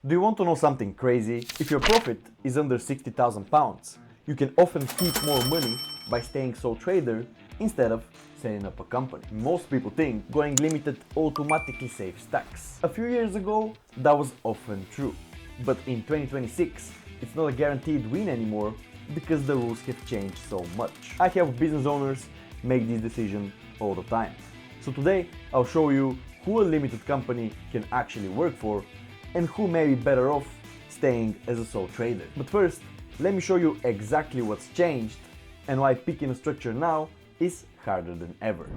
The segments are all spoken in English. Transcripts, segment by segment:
Do you want to know something crazy? If your profit is under £60,000, you can often keep more money by staying sole trader instead of setting up a company. Most people think going limited automatically saves tax. A few years ago, that was often true. But in 2026, it's not a guaranteed win anymore because the rules have changed so much. I help business owners make this decision all the time. So today, I'll show you who a limited company can actually work for and who may be better off staying as a sole trader. But first, let me show you exactly what's changed and why picking a structure now is harder than ever.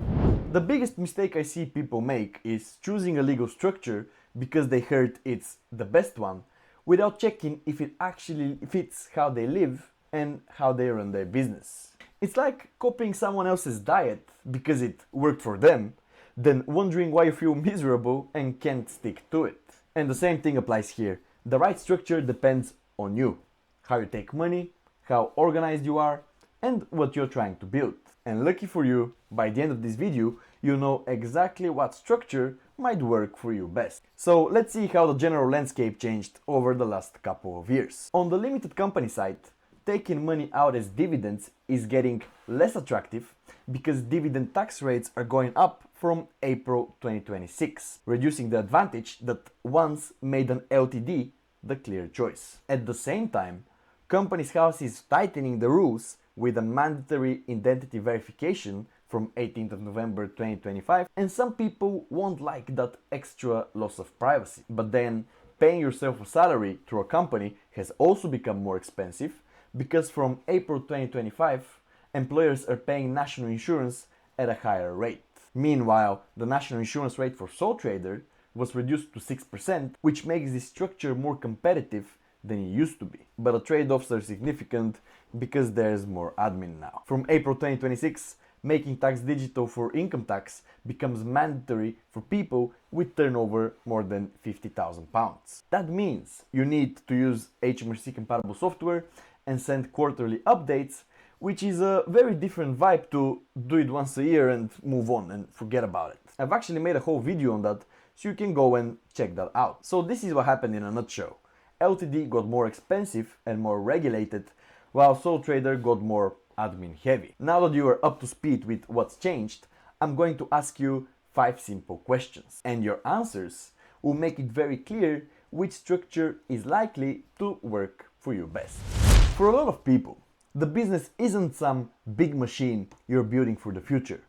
The biggest mistake I see people make is choosing a legal structure because they heard it's the best one without checking if it actually fits how they live and how they run their business. It's like copying someone else's diet because it worked for them, then wondering why you feel miserable and can't stick to it. And the same thing applies here. The right structure depends on you, how you take money, how organized you are, and what you're trying to build. And lucky for you, by the end of this video, you know exactly what structure might work for you best. So let's see how the general landscape changed over the last couple of years. On the limited company side, taking money out as dividends is getting less attractive because dividend tax rates are going up from April 2026, reducing the advantage that once made an LTD the clear choice. At the same time, Companies House is tightening the rules with a mandatory identity verification from 18th of November 2025, and some people won't like that extra loss of privacy. But then, paying yourself a salary through a company has also become more expensive because from April 2025, employers are paying national insurance at a higher rate. Meanwhile, the national insurance rate for sole trader was reduced to 6%, which makes this structure more competitive than it used to be. But the trade-offs are significant because there's more admin now. From April 2026, making tax digital for income tax becomes mandatory for people with turnover more than £50,000. That means you need to use HMRC compatible software and send quarterly updates, which is a very different vibe to do it once a year and move on and forget about it. I've actually made a whole video on that, so you can go and check that out. So this is what happened in a nutshell. LTD got more expensive and more regulated, while sole trader got more admin heavy. Now that you are up to speed with what's changed, I'm going to ask you 5 simple questions, and your answers will make it very clear which structure is likely to work for you best. For a lot of people, the business isn't some big machine you're building for the future.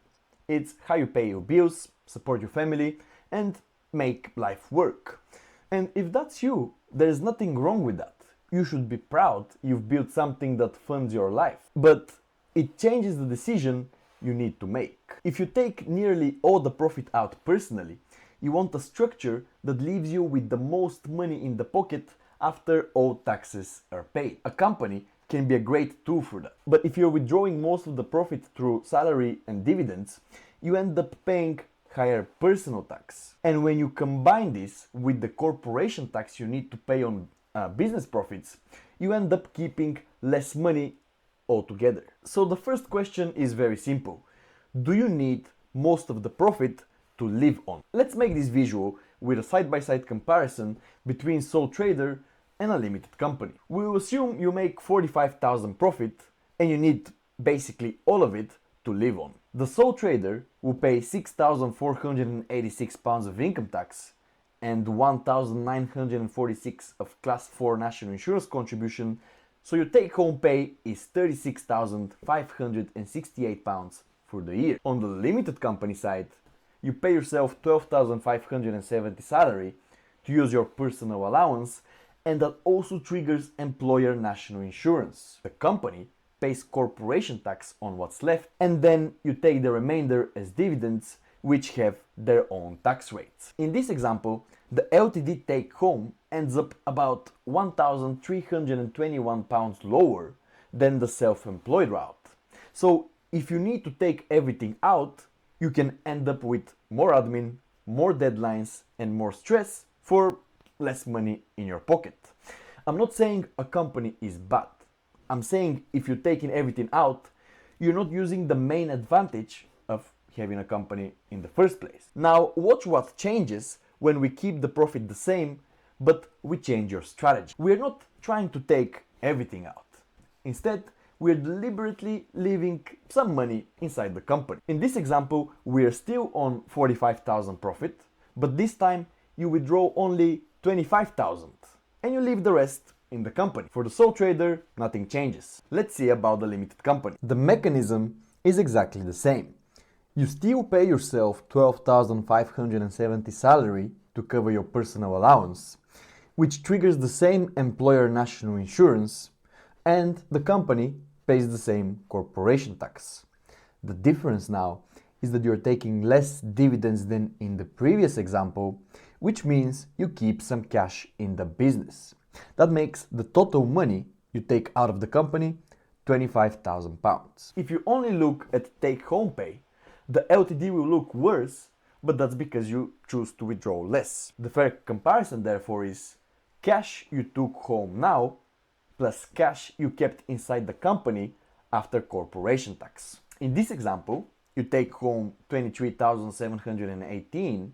It's how you pay your bills, support your family, and make life work. And if that's you, there's nothing wrong with that. You should be proud you've built something that funds your life. But it changes the decision you need to make. If you take nearly all the profit out personally, you want a structure that leaves you with the most money in the pocket after all taxes are paid. A company can be a great tool for that. But if you're withdrawing most of the profit through salary and dividends, you end up paying higher personal tax. And when you combine this with the corporation tax you need to pay on business profits, you end up keeping less money altogether. So the first question is very simple. Do you need most of the profit to live on? Let's make this visual with a side-by-side comparison between sole trader and a limited company. We will assume you make 45,000 profit and you need basically all of it to live on. The sole trader will pay £6,486 of income tax and £1,946 of class 4 national insurance contribution, so your take-home pay is £36,568 for the year. On the limited company side, you pay yourself £12,570 salary to use your personal allowance, and that also triggers employer national insurance. The company pays corporation tax on what's left, and then you take the remainder as dividends, which have their own tax rates. In this example, the LTD take-home ends up about £1,321 lower than the self-employed route. So if you need to take everything out, you can end up with more admin, more deadlines, and more stress for less money in your pocket. I'm not saying a company is bad. I'm saying if you're taking everything out, you're not using the main advantage of having a company in the first place. Now, watch what changes when we keep the profit the same, but we change your strategy. We're not trying to take everything out. Instead, we're deliberately leaving some money inside the company. In this example, we're still on 45,000 profit, but this time you withdraw only 25,000 and you leave the rest in the company. For the sole trader, nothing changes. Let's see about the limited company. The mechanism is exactly the same. You still pay yourself 12,570 salary to cover your personal allowance, which triggers the same employer national insurance, and the company pays the same corporation tax. The difference now is that you're taking less dividends than in the previous example, which means you keep some cash in the business. That makes the total money you take out of the company 25,000 pounds. If you only look at take-home pay, the LTD will look worse, but that's because you choose to withdraw less. The fair comparison therefore is cash you took home now plus cash you kept inside the company after corporation tax. In this example, you take home 23,718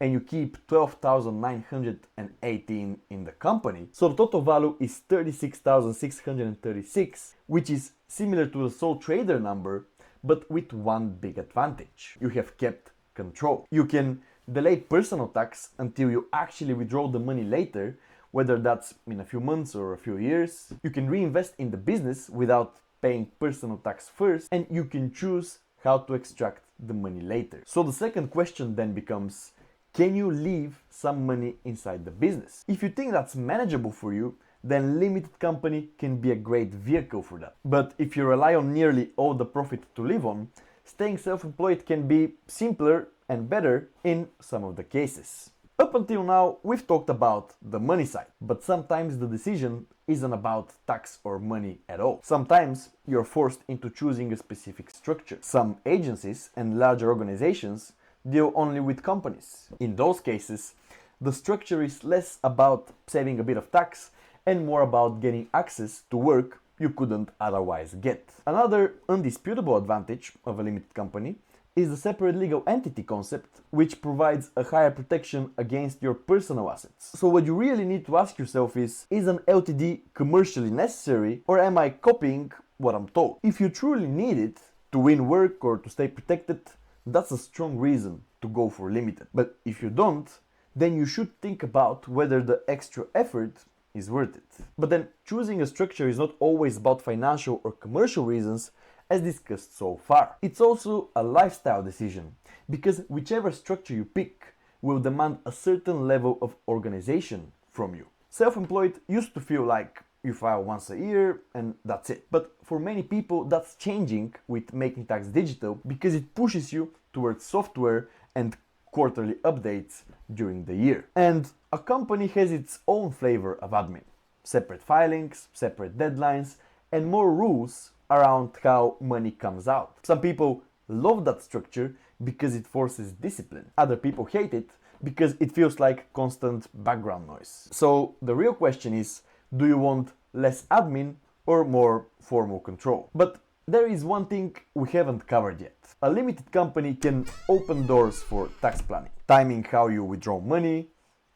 and you keep 12,918 in the company. So the total value is 36,636, which is similar to the sole trader number, but with one big advantage. You have kept control. You can delay personal tax until you actually withdraw the money later, whether that's in a few months or a few years. You can reinvest in the business without paying personal tax first, and you can choose how to extract the money later. So the second question then becomes, can you leave some money inside the business? If you think that's manageable for you, then limited company can be a great vehicle for that. But if you rely on nearly all the profit to live on, staying self-employed can be simpler and better in some of the cases. Up until now, we've talked about the money side, but sometimes the decision isn't about tax or money at all. Sometimes you're forced into choosing a specific structure. Some agencies and larger organizations deal only with companies. In those cases, the structure is less about saving a bit of tax and more about getting access to work you couldn't otherwise get. Another undisputable advantage of a limited company is the separate legal entity concept, which provides a higher protection against your personal assets. So what you really need to ask yourself is an LTD commercially necessary, or am I copying what I'm told? If you truly need it to win work or to stay protected, that's a strong reason to go for limited. But if you don't, then you should think about whether the extra effort is worth it. But then choosing a structure is not always about financial or commercial reasons, as discussed so far. It's also a lifestyle decision, because whichever structure you pick will demand a certain level of organization from you. Self-employed used to feel like you file once a year and that's it. But for many people that's changing with Making Tax Digital, because it pushes you towards software and quarterly updates during the year. And a company has its own flavor of admin. Separate filings, separate deadlines, and more rules around how money comes out. Some people love that structure because it forces discipline. Other people hate it because it feels like constant background noise. So the real question is, do you want less admin or more formal control? But there is one thing we haven't covered yet. A limited company can open doors for tax planning, timing how you withdraw money,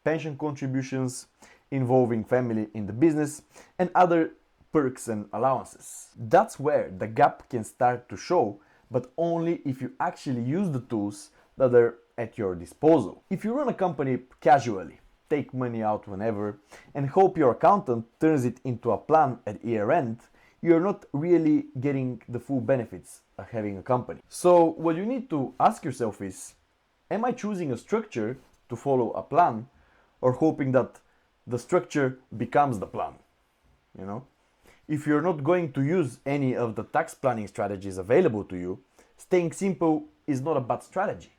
pension contributions, involving family in the business, and other perks and allowances. That's where the gap can start to show, but only if you actually use the tools that are at your disposal. If you run a company casually, take money out whenever, and hope your accountant turns it into a plan at year end, you're not really getting the full benefits of having a company. So what you need to ask yourself is, am I choosing a structure to follow a plan, or hoping that the structure becomes the plan? You know? If you're not going to use any of the tax planning strategies available to you, staying simple is not a bad strategy.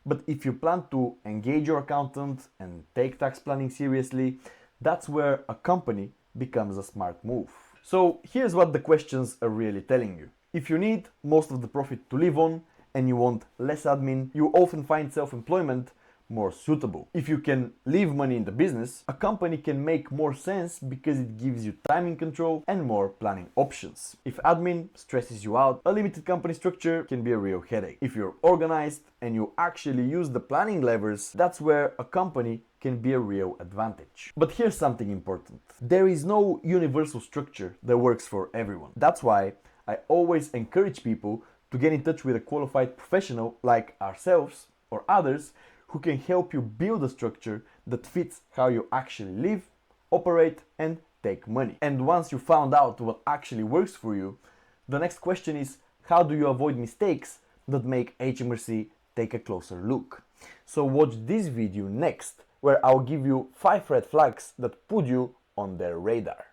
But if you plan to engage your accountant and take tax planning seriously, that's where a company becomes a smart move. So here's what the questions are really telling you. If you need most of the profit to live on and you want less admin, you often find self-employment, more suitable. If you can leave money in the business, a company can make more sense because it gives you timing control and more planning options. If admin stresses you out, a limited company structure can be a real headache. If you're organized and you actually use the planning levers, that's where a company can be a real advantage. But here's something important. There is no universal structure that works for everyone. That's why I always encourage people to get in touch with a qualified professional like ourselves or others who can help you build a structure that fits how you actually live, operate, and take money. And once you found out what actually works for you, the next question is, how do you avoid mistakes that make HMRC take a closer look? So watch this video next, where I'll give you 5 red flags that put you on their radar.